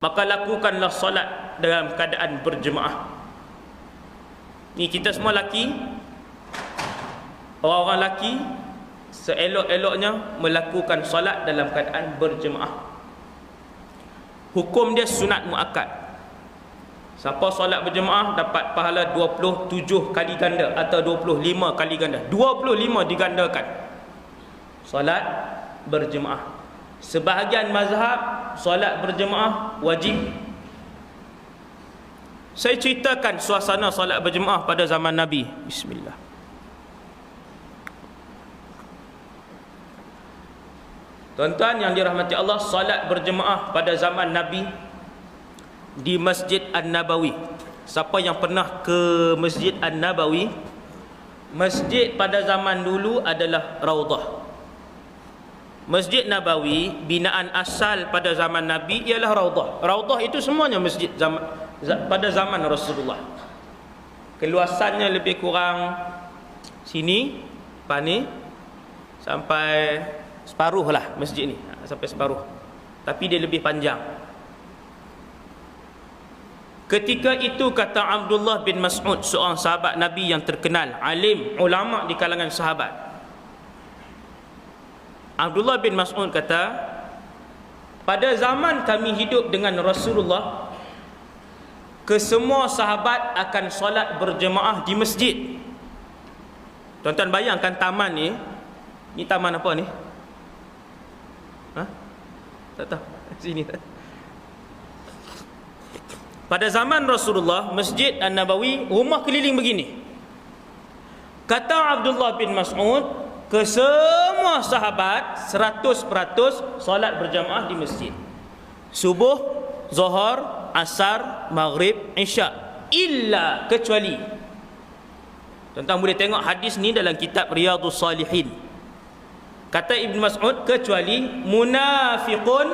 maka lakukanlah solat dalam keadaan berjemaah. Ni kita semua laki, orang-orang laki seelok-eloknya melakukan solat dalam keadaan berjemaah. Hukum dia sunat muakkad. Siapa solat berjemaah dapat pahala 27 kali ganda atau 25 kali ganda. 25 digandakan solat berjemaah. Sebahagian mazhab solat berjemaah wajib. Saya ceritakan suasana solat berjemaah pada zaman Nabi. Bismillah. Tuan-tuan yang dirahmati Allah, solat berjemaah pada zaman Nabi di Masjid An-Nabawi. Siapa yang pernah ke Masjid An-Nabawi? Masjid pada zaman dulu adalah Raudah. Masjid Nabawi binaan asal pada zaman Nabi ialah Raudah. Raudah itu semuanya masjid pada zaman Rasulullah. Keluasannya lebih kurang sini, pani sampai separuh lah masjid ni, sampai separuh. Tapi dia lebih panjang. Ketika itu kata Abdullah bin Mas'ud, seorang sahabat Nabi yang terkenal, alim, ulama di kalangan sahabat. Abdullah bin Mas'ud kata, pada zaman kami hidup dengan Rasulullah, kesemua sahabat akan solat berjemaah di masjid. Tuan-tuan bayangkan taman ni. Ni taman apa ni? Ha? Tak tahu. Sini. Pada zaman Rasulullah, Masjid An-Nabawi rumah keliling begini. Kata Abdullah bin Mas'ud, kesemua sahabat 100% solat berjamaah di masjid. Subuh, Zuhur, Asar, Maghrib, Isya, illa kecuali. Tuan-tuan boleh tengok hadis ni dalam kitab Riyadhus Salihin. Kata Ibn Mas'ud, kecuali munafiqun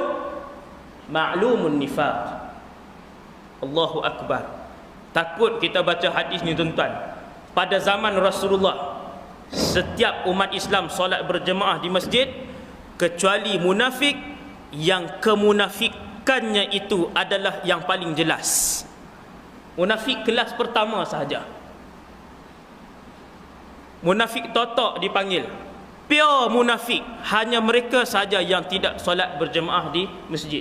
ma'lumun nifaq. Allahu Akbar. Takut kita baca hadis ni tuan-tuan. Pada zaman Rasulullah, setiap umat Islam solat berjemaah di masjid, kecuali munafik yang kemunafikannya itu adalah yang paling jelas. Munafik kelas pertama sahaja. Munafik totok dipanggil. Pure munafik. Hanya mereka sahaja yang tidak solat berjemaah di masjid.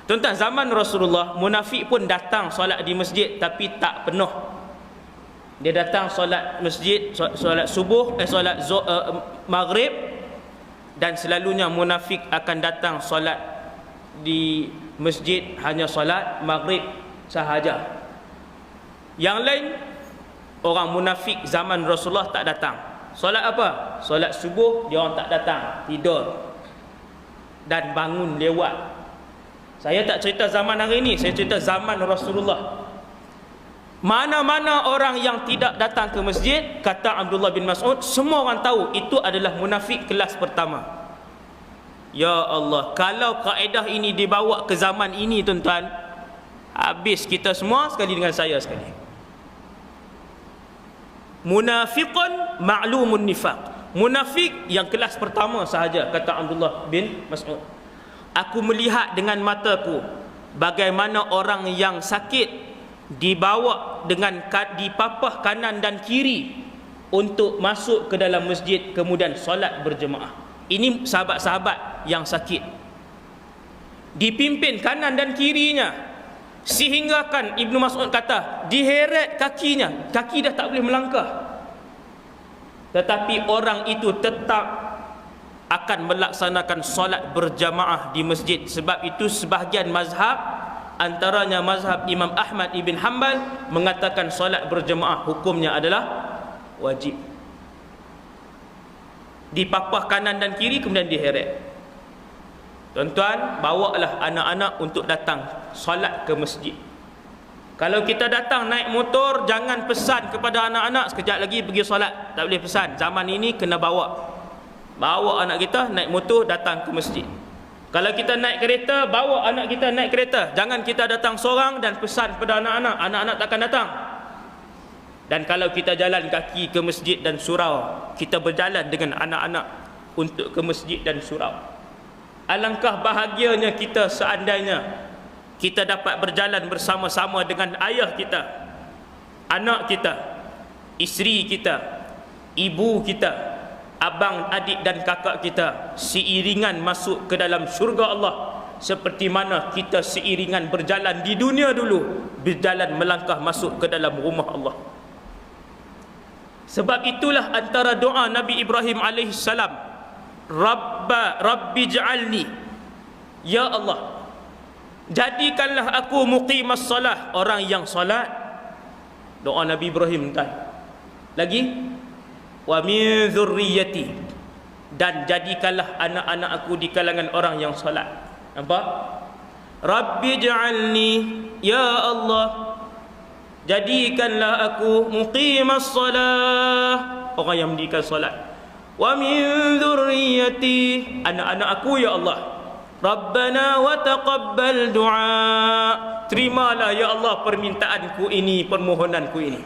Tuan-tuan, zaman Rasulullah, munafik pun datang solat di masjid tapi tak penuh. Dia datang solat masjid, solat subuh, solat maghrib, dan selalunya munafik akan datang solat di masjid hanya solat maghrib sahaja. Yang lain, orang munafik zaman Rasulullah tak datang. Solat apa? Solat subuh dia orang tak datang, tidur dan bangun lewat. Saya tak cerita zaman hari ini, saya cerita zaman Rasulullah. Mana-mana orang yang tidak datang ke masjid, kata Abdullah bin Mas'ud, semua orang tahu itu adalah munafik kelas pertama. Ya Allah, kalau kaedah ini dibawa ke zaman ini tuan-tuan, habis kita semua sekali dengan saya sekali. Munafiqun ma'lumun nifaq. Munafik yang kelas pertama sahaja, kata Abdullah bin Mas'ud. Aku melihat dengan mataku bagaimana orang yang sakit dibawa dengan dipapah kanan dan kiri untuk masuk ke dalam masjid, kemudian solat berjemaah. Ini sahabat-sahabat yang sakit, dipimpin kanan dan kirinya, sehinggakan Ibnu Mas'ud kata diheret kakinya, kaki dah tak boleh melangkah, tetapi orang itu tetap akan melaksanakan solat berjamaah di masjid. Sebab itu sebahagian mazhab, antaranya mazhab Imam Ahmad ibn Hanbal, mengatakan solat berjemaah hukumnya adalah wajib. Dipapah kanan dan kiri kemudian diheret. Tuan-tuan, bawalah anak-anak untuk datang solat ke masjid. Kalau kita datang naik motor, jangan pesan kepada anak-anak sekejap lagi pergi solat. Tak boleh pesan. Zaman ini kena bawa anak kita naik motor datang ke masjid. Kalau kita naik kereta, bawa anak kita naik kereta. Jangan kita datang seorang dan pesan kepada anak-anak, anak-anak takkan datang. Dan kalau kita jalan kaki ke masjid dan surau, kita berjalan dengan anak-anak untuk ke masjid dan surau. Alangkah bahagianya kita seandainya kita dapat berjalan bersama-sama dengan ayah kita, anak kita, isteri kita, ibu kita, abang, adik dan kakak kita, seiringan masuk ke dalam syurga Allah, seperti mana kita seiringan berjalan di dunia dulu, berjalan melangkah masuk ke dalam rumah Allah. Sebab itulah antara doa Nabi Ibrahim alaihissalam, Rabbi ja'alni, ya Allah, jadikanlah aku muqimas salah, orang yang salat. Doa Nabi Ibrahim kan. Lagi, wa min dzurriyyati, dan jadikanlah anak-anak aku di kalangan orang yang salat. Nampak? Rabbi ja'alni, ya Allah, jadikanlah aku muqimas salah, orang yang mendirikan salat. Wa min dzurriyyati, anak-anak aku ya Allah. Rabbana wa taqabbal du'a, terimalah ya Allah permintaanku ini, permohonanku ini.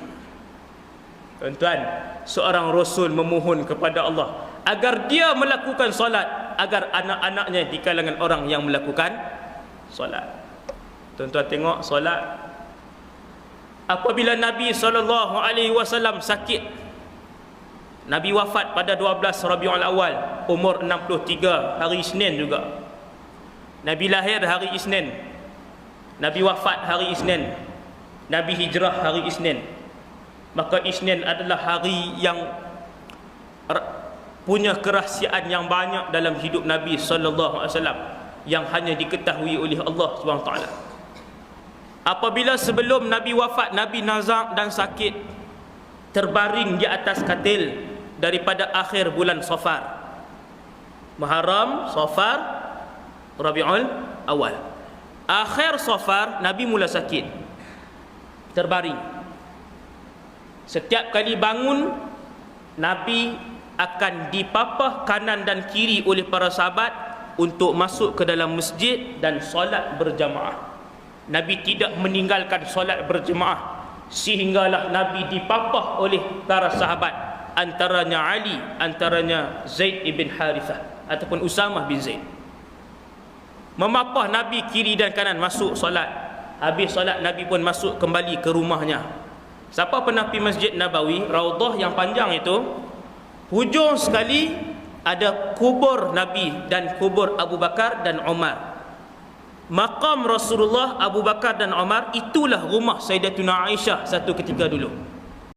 Tuan-tuan, seorang rasul memohon kepada Allah agar dia melakukan solat, agar anak-anaknya di kalangan orang yang melakukan solat. Tuan-tuan tengok solat. Apabila Nabi SAW sakit, Nabi wafat pada 12 Rabiul Awal, umur 63, hari Isnin juga. Nabi lahir hari Isnin, Nabi wafat hari Isnin, Nabi hijrah hari Isnin. Maka Isnin adalah hari yang punya kerahsiaan yang banyak dalam hidup Nabi SAW, yang hanya diketahui oleh Allah SWT. Apabila sebelum Nabi wafat, Nabi nazak dan sakit, terbaring di atas katil daripada akhir bulan Safar, Muharram, Safar, Rabiul Awal. Akhir Safar Nabi mula sakit, terbaring. Setiap kali bangun, Nabi akan dipapah kanan dan kiri oleh para sahabat untuk masuk ke dalam masjid dan solat berjamaah. Nabi tidak meninggalkan solat berjamaah, sehinggalah Nabi dipapah oleh para sahabat, antaranya Ali, antaranya Zaid ibn Harithah ataupun Usamah bin Zaid. Memapah Nabi kiri dan kanan masuk solat. Habis solat Nabi pun masuk kembali ke rumahnya. Siapa pernah pergi Masjid Nabawi, Raudhah yang panjang itu, hujung sekali ada kubur Nabi dan kubur Abu Bakar dan Umar. Maqam Rasulullah, Abu Bakar dan Umar, itulah rumah Sayyidatuna Aisyah satu ketika dulu.